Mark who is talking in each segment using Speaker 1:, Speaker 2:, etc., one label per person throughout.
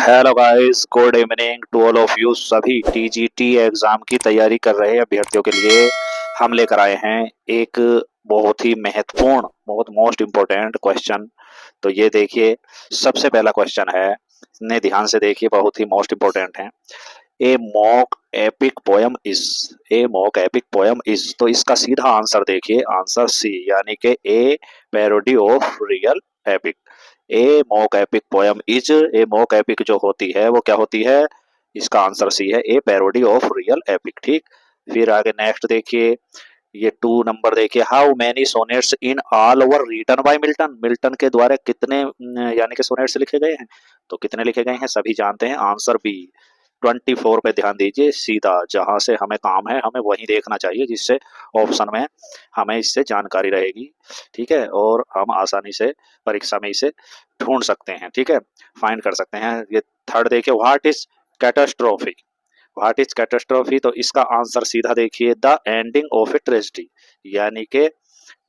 Speaker 1: Hello guys, good evening to all of you. सभी TGT exam की तैयारी कर रहे अभ्यर्थियों के लिए हम लेकर आए हैं एक बहुत ही महत्वपूर्ण, बहुत मोस्ट इम्पोर्टेंट क्वेश्चन। तो ये देखिए, सबसे पहला क्वेश्चन है, ने ध्यान से देखिए, बहुत ही मोस्ट इम्पोर्टेंट है। A mock epic poem is, a mock epic poem is, तो इसका सीधा आंसर देखिए, आंसर सी, यानी कि a parody of real epic. A mock epic poem is, a mock epic जो होती है वो क्या होती है, इसका आंसर सी है, a parody of real epic. ठीक, फिर आगे नेक्स्ट देखिए, ये 2 नंबर देखिए, how many sonnets in all over written by Milton, Milton के द्वारा कितने यानी कि सोनेट्स लिखे गए हैं, तो कितने लिखे गए हैं सभी जानते हैं, आंसर बी 24 पे ध्यान दीजिए, सीधा जहां से हमें काम है हमें वही देखना चाहिए, जिससे ऑप्शन में हमें इससे जानकारी रहेगी। ठीक है, और हम आसानी से परीक्षा में इसे ढूंढ सकते हैं। ठीक है, फाइंड कर सकते हैं। ये थर्ड देखिए, what is catastrophe, what is catastrophe, तो इसका आंसर सीधा देखिए, the ending of a tragedy, यानी कि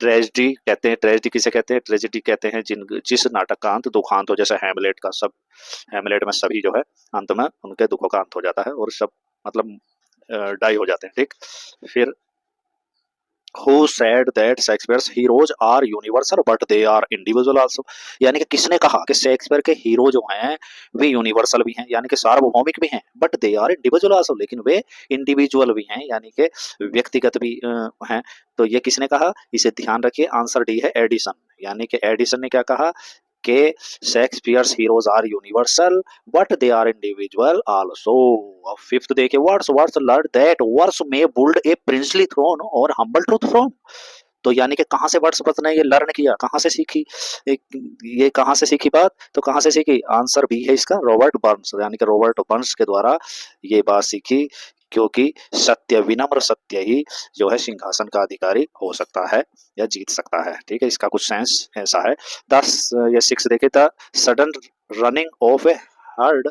Speaker 1: ट्रेजेडी कहते हैं, ट्रेजेडी किसे कहते हैं, ट्रेजेडी कहते हैं जिस नाटक का अंत दुखांत हो, जैसे हैमलेट का, सब हैमलेट में सभी जो है अंत में उनके दुखों का अंत हो जाता है और सब मतलब डाई हो जाते हैं। ठीक, फिर who said that Shakespeare's heroes are universal but they are individual also, यानी कि किसने कहा कि शेक्सपियर के हीरो जो हैं वे यूनिवर्सल भी हैं, यानी कि सार्वभौमिक भी हैं, but they are individual also, लेकिन वे इंडिविजुअल भी हैं, यानी कि व्यक्तिगत भी हैं। तो ये किसने कहा, इसे ध्यान रखिए, आंसर डी है एडिसन, यानी कि एडिसन ने क्या कहा कि Shakespeare's heroes are universal but they are individual also. Fifth देखिए, what's what's learn that verse may build a princely throne और हम्बल ट्रूथ फ्रॉम, तो यानी कि कहाँ से वर्ड्सवर्थ ने ये लर्न किया, कहाँ से सीखी, ये कहाँ से सीखी बात, तो कहाँ से सीखी, आंसर भी है इसका रॉबर्ट बर्न्स, यानी कि रॉबर्ट बर्न्स के द्वारा ये बात सीखी, क्योंकि सत्य, विनम्र सत्य ही जो है सिंहासन का अधिकारी हो सकता है या जीत सकता है। ठीक है, इसका कुछ सेंस ऐसा है। 10 या 6 देखे, the sudden running of A heard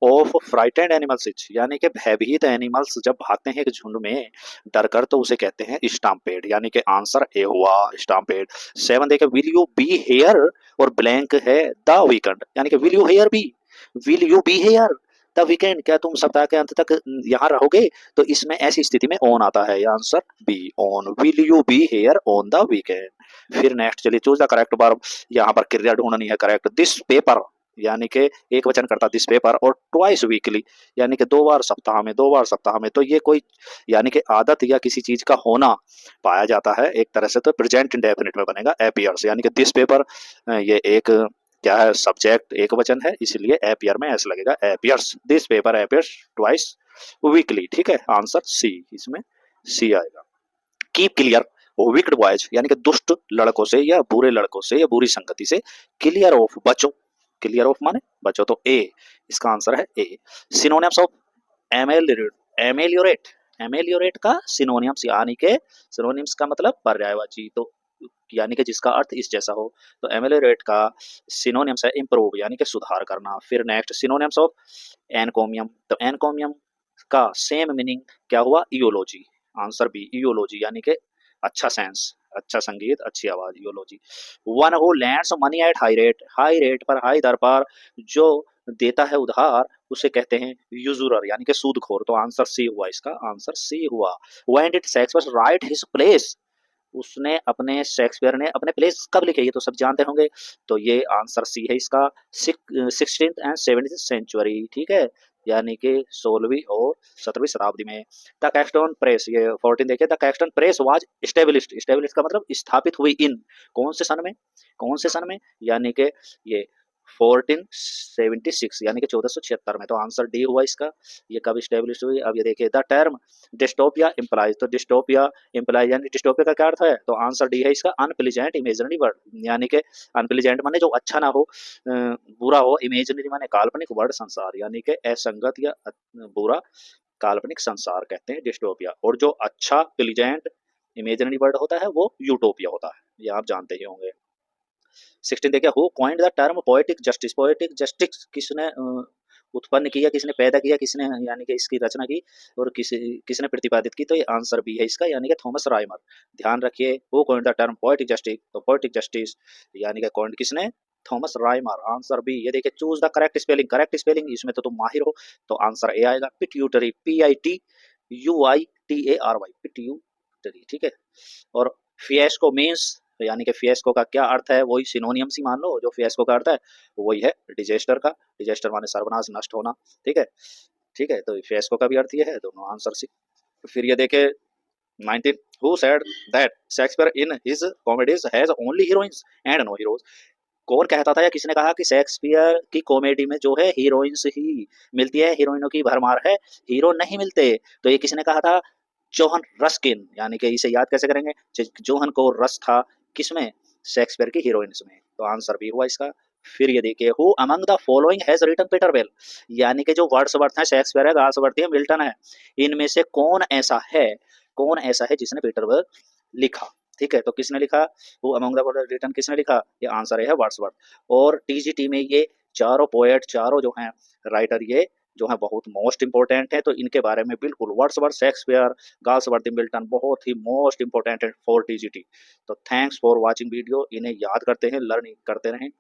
Speaker 1: of frightened animals, यानी कि भयभीत एनिमल्स जब भागते हैं एक झुंड में डरकर, तो उसे कहते हैं स्टाम्पेड, यानी कि आंसर ए हुआ स्टाम्पेड। 7 देखे, विल यू बी हेयर, और ब्लैंक है द वीकेंड, यानी कि will you here be, will you be here the weekend, क्या तुम सप्ताह के अंत तक यहाँ रहोगे, तो इसमें ऐसी स्थिति में ऑन आता है, answer be on, will you be hair on the weekend. फिर नेक्स्ट चलिए, चूज द करेक्ट वर्ब, यहाँ पर क्रिया ढूंढनी है करेक्ट। दिस पेपर, यानी कि एक वचन करता दिस पेपर, और ट्वाइस वीकली, यानी कि 2 बार सप्ताह में, 2 बार सप्ताह में, तो ये कोई यानी कि आदत या किसी चीज का होना पाया जाता है एक तरह से, तो प्रेजेंट इंडेफिनिट में बनेगा एपियर्स, यानी कि दिस पेपर ये एक क्या है, सब्जेक्ट एक वचन है, इसलिए एपियर में ऐसा लगेगा, appears, this paper appears twice weekly. ठीक है, आंसर सी, इसमें सी आएगा। कीप क्लियर विक्ड बॉयज, यानी कि दुष्ट लड़कों से या बुरे लड़कों से या बुरी संगति से, क्लियर ऑफ बचो, क्लियर ऑफ माने बचो, तो ए, इसका आंसर है ए। सिनोनिम्स ऑफ एमेलियोरेट, एमेलियोरेट का सिनोनिम्स, यानी के सिनोनिम्स का मतलब पर्यायवाची, तो यानी कि जिसका अर्थ इस जैसा हो, तो एमेलियोरेट का सिनोनिम्स है इम्प्रूव, यानी कि सुधार करना। फिर नेक्स्ट, सिनोनिम्स ऑफ एनकोमियम, तो एनकोमियम का सेम मीनिंग क्या हुआ, इयोलॉजी, आंसर बी इयोलॉजी, यानी कि अच्छा सेंस, अच्छा संगीत, अच्छी आवाज, इयोलॉजी। One who lends money at high rate, high rate पर, हाई दर पर जो देता है उधार, उसे कहते हैं यूजुरर, यानी कि सूदखोर, तो आंसर सी हुआ, इसका आंसर सी हुआ। When did Shakespeare right his place, उसने अपने, शेक्सपियर ने अपने प्लेस कब लिखे, ये तो सब जानते होंगे, तो ये आंसर सी है इसका, 16th एंड 17th सेंचुरी। ठीक है, यानी कि 16वीं और 17वीं शताब्दी में। द कैक्सटन प्रेस, ये 14 देखिए, the Caxton press was established, established का मतलब स्थापित हुई इन, कौन से सन में, कौन से सन में, यानी कि ये 1476, यानी कि 1476 में, तो आंसर डी हुआ इसका, ये कब स्टेब्लिश हुई। अब ये देखिए, द टर्म डिस्टोपिया इम्प्लाइज, तो डिस्टोपिया इम्प्लाइज यानी डिस्टोपिया का क्या अर्थ है, तो आंसर डी है इसका, अनप्लीजेंट इमेजिनरी वर्ड, यानी कि अनप्लीजेंट माने जो अच्छा ना हो, बुरा हो, इमेजिनरी माने काल्पनिक, वर्ड संसार, यानी कि असंगत या बुरा काल्पनिक संसार कहते हैं डिस्टोपिया, और जो अच्छा प्लीजेंट इमेजिनरी वर्ड होता है वो यूटोपिया होता है, ये आप जानते ही होंगे। 16 देखिए, who coined the term poetic justice, poetic justice किसने उत्पन्न किया, किसने पैदा किया, किसने यानी कि इसकी रचना की, और किसने प्रतिपादित की, तो ये आंसर भी है इसका, यानी कि थॉमस राइमर। ध्यान रखिए, who coined the term poetic justice, तो पोएटिक जस्टिस यानी कि कॉइंड किसने, थॉमस राइमर। Answer B. ये देखिए, choose the correct spelling. Correct spelling, इसमें तो तुम माहिर हो, तो आंसर ए आएगा, पिट्यूटरी, PITUITARY, पिट्यूटरी। ठीक है। और फिएस्को मीन्स, यानी कि फिएस्को का क्या अर्थ है, वही सिनोनियम सी मान लो, जो फिएस्को का अर्थ है वही है डिजेस्टर का। डिजेस्टर माने सर्वनाश, नष्ट होना। ठीक है। ठीक है, तो फिएस्को का भी अर्थ ये है, दोनों आंसर सी। फिर ये देखे 19, who said that Shakespeare in his comedies has only heroines and no heroes. कौन कहता था या किसने कहा कि शेक्सपियर की कॉमेडी में जो है हीरोइंस ही मिलती है, हीरोइनों की भरमार है, हीरो नहीं मिलते। तो ये किसने कहा था? Johan Ruskin. यानी कि इसे याद कैसे करेंगे? जोहन को रस था किसमें? शेक्सपियर की हीरोइंस में। तो आंसर भी हुआ इसका। फिर ये देखिए, who among the following has written Peter Bell. यानी कि जो वर्ड्सवर्थ है, शेक्सपियर है, गाल्सवर्थ है, मिल्टन है, इनमें से कौन ऐसा है, कौन ऐसा है जिसने पीटर बेल लिखा? ठीक है, तो किसने लिखा? हु अमंग द रिटन किसने लिखा? ये आंसर है वर्ड्सवर्थ। और टीजीटी में ये चारों पोएट, चारों जो हैं राइटर, ये जो है बहुत मोस्ट इंपॉर्टेंट है। तो इनके बारे में बिल्कुल, वर्ड्सवर्थ, शेक्सपियर, गाल्सवर्थ, मिल्टन बहुत ही मोस्ट इंपॉर्टेंट है फॉर टीजीटी। तो थैंक्स फॉर वाचिंग वीडियो। इन्हें याद करते हैं, लर्न करते रहें।